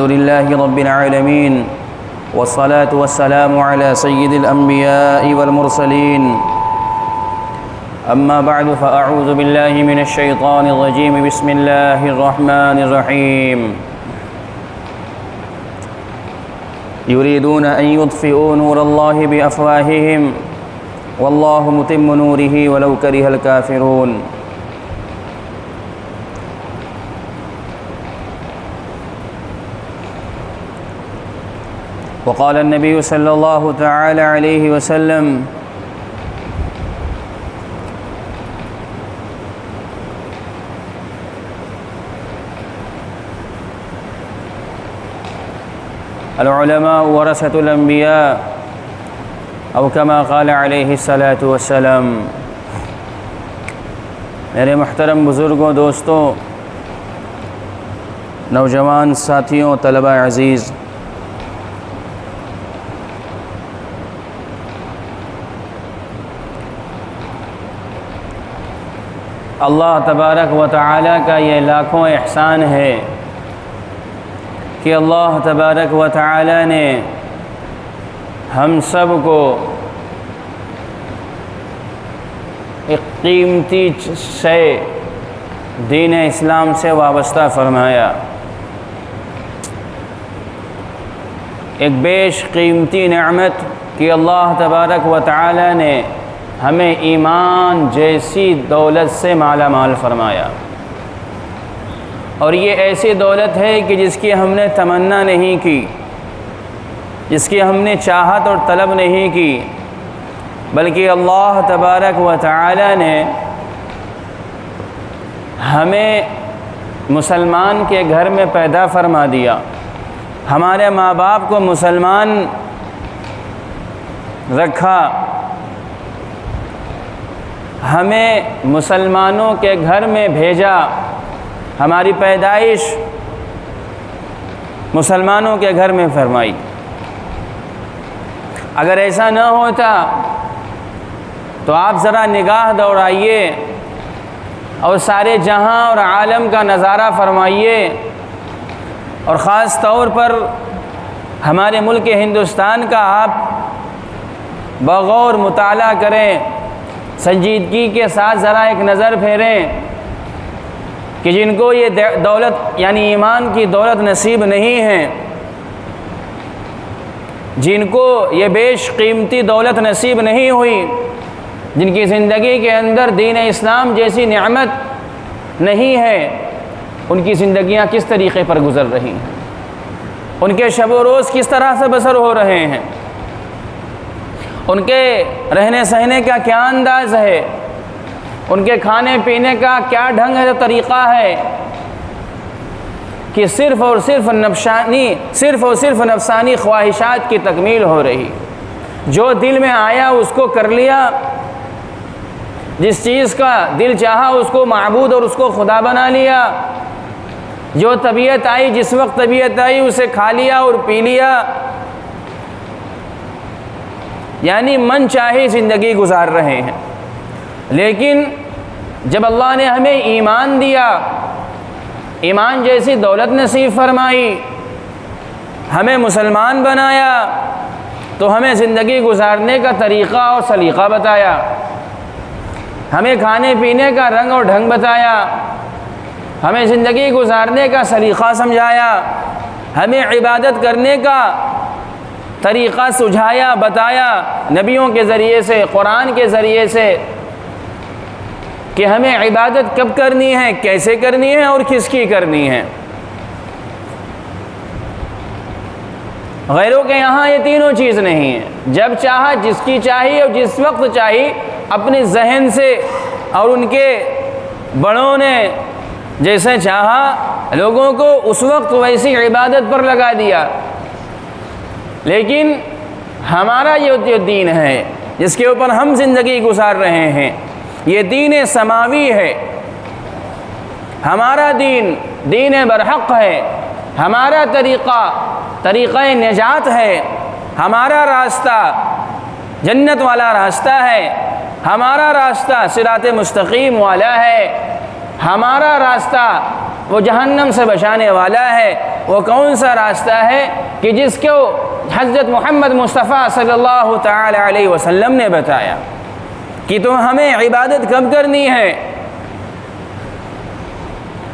الحمد لله رب العالمين والصلاة والسلام على سيد الأنبياء والمرسلين أما بعد فأعوذ بالله من الشيطان الرجيم بسم الله الرحمن الرحيم يريدون أن يطفئوا نور الله بأفواههم والله متم نوره ولو كره الكافرون وقال النبي صلى الله تعالى عليه وسلم العلماء ورثة الأنبياء أو كما قال عليه الصلاة والسلام۔ میرے محترم بزرگوں، دوستوں، نوجوان ساتھیوں، طلبہ عزیز، اللہ تبارک و تعالیٰ کا یہ لاکھوں احسان ہے کہ اللہ تبارک و تعالیٰ نے ہم سب کو ایک قیمتی شے دین اسلام سے وابستہ فرمایا، ایک بیش قیمتی نعمت کہ اللہ تبارک و تعالیٰ نے ہمیں ایمان جیسی دولت سے مالا مال فرمایا، اور یہ ایسی دولت ہے کہ جس کی ہم نے تمنا نہیں کی، جس کی ہم نے چاہت اور طلب نہیں کی، بلکہ اللہ تبارک و تعالی نے ہمیں مسلمان کے گھر میں پیدا فرما دیا، ہمارے ماں باپ کو مسلمان رکھا، ہمیں مسلمانوں کے گھر میں بھیجا، ہماری پیدائش مسلمانوں کے گھر میں فرمائی۔ اگر ایسا نہ ہوتا تو آپ ذرا نگاہ دوڑائیے اور سارے جہاں اور عالم کا نظارہ فرمائیے، اور خاص طور پر ہمارے ملک ہندوستان کا آپ بغور مطالعہ کریں، سنجیدگی کے ساتھ ذرا ایک نظر پھیریں کہ جن کو یہ دولت یعنی ایمان کی دولت نصیب نہیں ہے، جن کو یہ بیش قیمتی دولت نصیب نہیں ہوئی، جن کی زندگی کے اندر دین اسلام جیسی نعمت نہیں ہے، ان کی زندگیاں کس طریقے پر گزر رہی ہیں، ان کے شب و روز کس طرح سے بسر ہو رہے ہیں، ان کے رہنے سہنے کا کیا انداز ہے، ان کے کھانے پینے کا کیا ڈھنگ ہے، طریقہ ہے، کہ صرف اور صرف نفسانی خواہشات کی تکمیل ہو رہی، جو دل میں آیا اس کو کر لیا، جس چیز کا دل چاہا اس کو معبود اور اس کو خدا بنا لیا، جو طبیعت آئی جس وقت طبیعت آئی اسے کھا لیا اور پی لیا، یعنی من چاہے زندگی گزار رہے ہیں۔ لیکن جب اللہ نے ہمیں ایمان دیا، ایمان جیسی دولت نصیب فرمائی، ہمیں مسلمان بنایا، تو ہمیں زندگی گزارنے کا طریقہ اور سلیقہ بتایا، ہمیں کھانے پینے کا رنگ اور ڈھنگ بتایا، ہمیں زندگی گزارنے کا سلیقہ سمجھایا، ہمیں عبادت کرنے کا طریقہ سجھایا، بتایا نبیوں کے ذریعے سے، قرآن کے ذریعے سے، کہ ہمیں عبادت کب کرنی ہے، کیسے کرنی ہے اور کس کی کرنی ہے۔ غیروں کے یہاں یہ تینوں چیز نہیں ہے، جب چاہا، جس کی چاہی اور جس وقت چاہی، اپنے ذہن سے اور ان کے بڑوں نے جیسے چاہا لوگوں کو اس وقت ویسی عبادت پر لگا دیا۔ لیکن ہمارا یہ دین ہے جس کے اوپر ہم زندگی گزار رہے ہیں، یہ دین سماوی ہے، ہمارا دین دین برحق ہے، ہمارا طریقہ نجات ہے، ہمارا راستہ جنت والا راستہ ہے، ہمارا راستہ صراط مستقیم والا ہے، ہمارا راستہ وہ جہنم سے بچانے والا ہے۔ وہ کون سا راستہ ہے کہ جس کو حضرت محمد مصطفیٰ صلی اللہ تعالی علیہ وسلم نے بتایا کہ تم ہمیں عبادت کب کرنی ہے،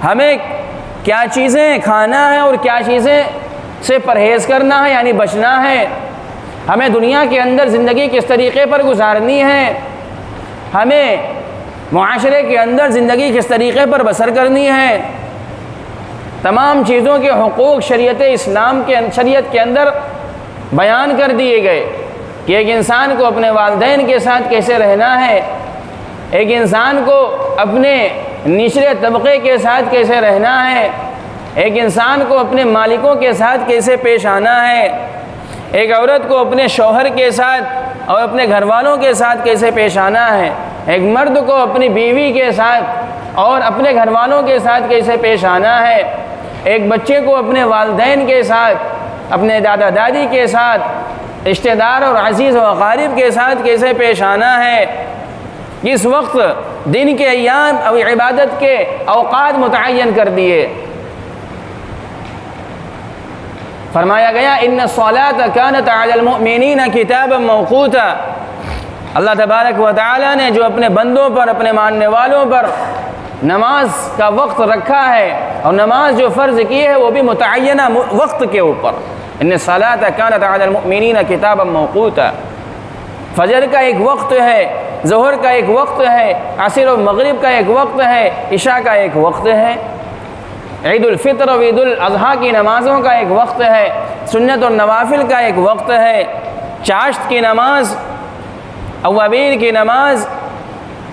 ہمیں کیا چیزیں کھانا ہے اور کیا چیزیں سے پرہیز کرنا ہے، یعنی بچنا ہے، ہمیں دنیا کے اندر زندگی کس طریقے پر گزارنی ہے، ہمیں معاشرے کے اندر زندگی کس طریقے پر بسر کرنی ہے۔ تمام چیزوں کے حقوق شریعت اسلام کے شریعت کے اندر بیان کر دیے گئے کہ ایک انسان کو اپنے والدین کے ساتھ کیسے رہنا ہے، ایک انسان کو اپنے نچلے طبقے کے ساتھ کیسے رہنا ہے، ایک انسان کو اپنے مالکوں کے ساتھ کیسے پیش آنا ہے، ایک عورت کو اپنے شوہر کے ساتھ اور اپنے گھر والوں کے ساتھ کیسے پیش آنا ہے، ایک مرد کو اپنی بیوی کے ساتھ اور اپنے گھر والوں کے ساتھ کیسے پیش آنا ہے، ایک بچے کو اپنے والدین کے ساتھ، اپنے دادا دادی کے ساتھ، رشتہ دار اور عزیز و اقارب کے ساتھ کیسے پیش آنا ہے۔ اس وقت دن کے ایام اور عبادت کے اوقات متعین کر دیے، فرمایا گیا ان الصلاۃ کانت علی المؤمنین کتابا موقوتا۔ اللہ تبارک و تعالی نے جو اپنے بندوں پر، اپنے ماننے والوں پر نماز کا وقت رکھا ہے اور نماز جو فرض کی ہے وہ بھی متعینہ وقت کے اوپر، ان الصلاۃ کانت علی المؤمنین کتابا موقوتا۔ فجر کا ایک وقت ہے، ظہر کا ایک وقت ہے، عصر و مغرب کا ایک وقت ہے، عشاء کا ایک وقت ہے، عید الفطر و عید الاضحیٰ کی نمازوں کا ایک وقت ہے، سنت اور نوافل کا ایک وقت ہے، چاشت کی نماز، اوابین کی نماز،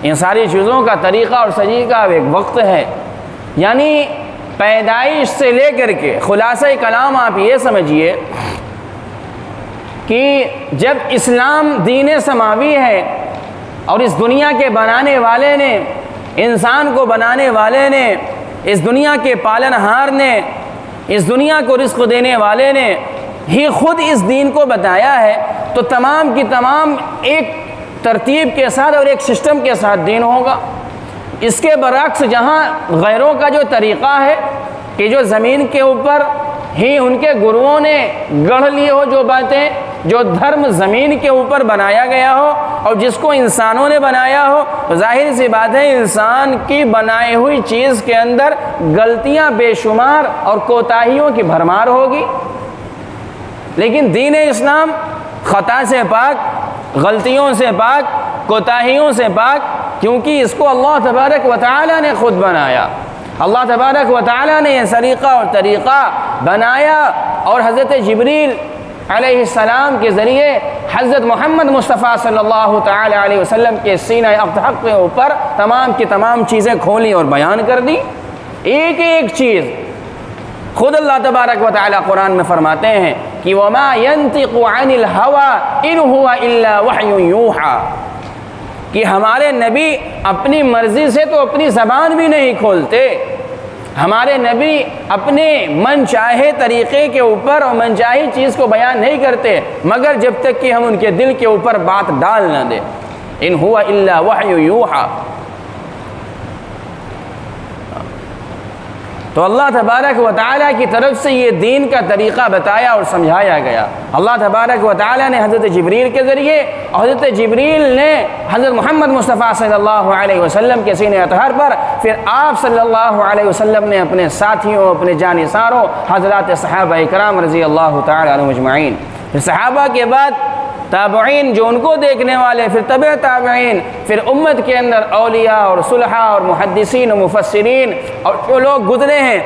ان ساری چیزوں کا طریقہ اور سجی کا ایک وقت ہے۔ یعنی پیدائش سے لے کر کے خلاصہ کلام آپ یہ سمجھیے کہ جب اسلام دین سماوی ہے اور اس دنیا کے بنانے والے نے، انسان کو بنانے والے نے، اس دنیا کے پالن ہار نے، اس دنیا کو رزق دینے والے نے ہی خود اس دین کو بتایا ہے، تو تمام کی تمام ایک ترتیب کے ساتھ اور ایک سسٹم کے ساتھ دین ہوگا۔ اس کے برعکس جہاں غیروں کا جو طریقہ ہے کہ جو زمین کے اوپر ہی ان کے گروؤں نے گڑھ لی ہو جو باتیں، جو دھرم زمین کے اوپر بنایا گیا ہو اور جس کو انسانوں نے بنایا ہو، تو ظاہر سی بات ہے انسان کی بنائی ہوئی چیز کے اندر غلطیاں بے شمار اور کوتاہیوں کی بھرمار ہوگی۔ لیکن دین اسلام خطا سے پاک، غلطیوں سے پاک، کوتاہیوں سے پاک، کیونکہ اس کو اللہ تبارک و تعالی نے خود بنایا۔ اللہ تبارک و تعالی نے یہ سلیقہ اور طریقہ بنایا اور حضرت جبریل علیہ السلام کے ذریعے حضرت محمد مصطفیٰ صلی اللہ تعالی علیہ وسلم کے سینہ اقدس کے اوپر تمام کی تمام چیزیں کھولیں اور بیان کر دی، ایک ایک چیز۔ خود اللہ تبارک و تعالی قرآن میں فرماتے ہیں کہ وَمَا يَنْطِقُ عَنِ الْهَوَىٰ إِنْ هُوَ إِلَّا وَحْيٌ يُوحَىٰ، کہ ہمارے نبی اپنی مرضی سے تو اپنی زبان بھی نہیں کھولتے، ہمارے نبی اپنے من چاہے طریقے کے اوپر اور من چاہی چیز کو بیان نہیں کرتے مگر جب تک کہ ہم ان کے دل کے اوپر بات ڈال نہ دیں۔ إِنْ هُوَ إِلَّا وَحْيٌ يُوحَىٰ۔ تو اللہ تبارک و تعالیٰ کی طرف سے یہ دین کا طریقہ بتایا اور سمجھایا گیا۔ اللہ تبارک و تعالیٰ نے حضرت جبریل کے ذریعے، اور حضرت جبریل نے حضرت محمد مصطفیٰ صلی اللہ علیہ وسلم کے سینہ اطہر پر، پھر آپ صلی اللہ علیہ وسلم نے اپنے ساتھیوں، اپنے جانثاروں حضرات صحابہ اکرام رضی اللہ تعالیٰ عنہم اجمعین، پھر صحابہ کے بعد تابعین جو ان کو دیکھنے والے، پھر تبع تابعین، پھر امت کے اندر اولیاء اور صلحاء اور محدثین و مفسرین اور جو لوگ گزرے ہیں،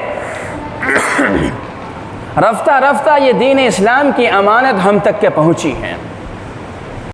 رفتہ رفتہ یہ دین اسلام کی امانت ہم تک کے پہنچی ہے۔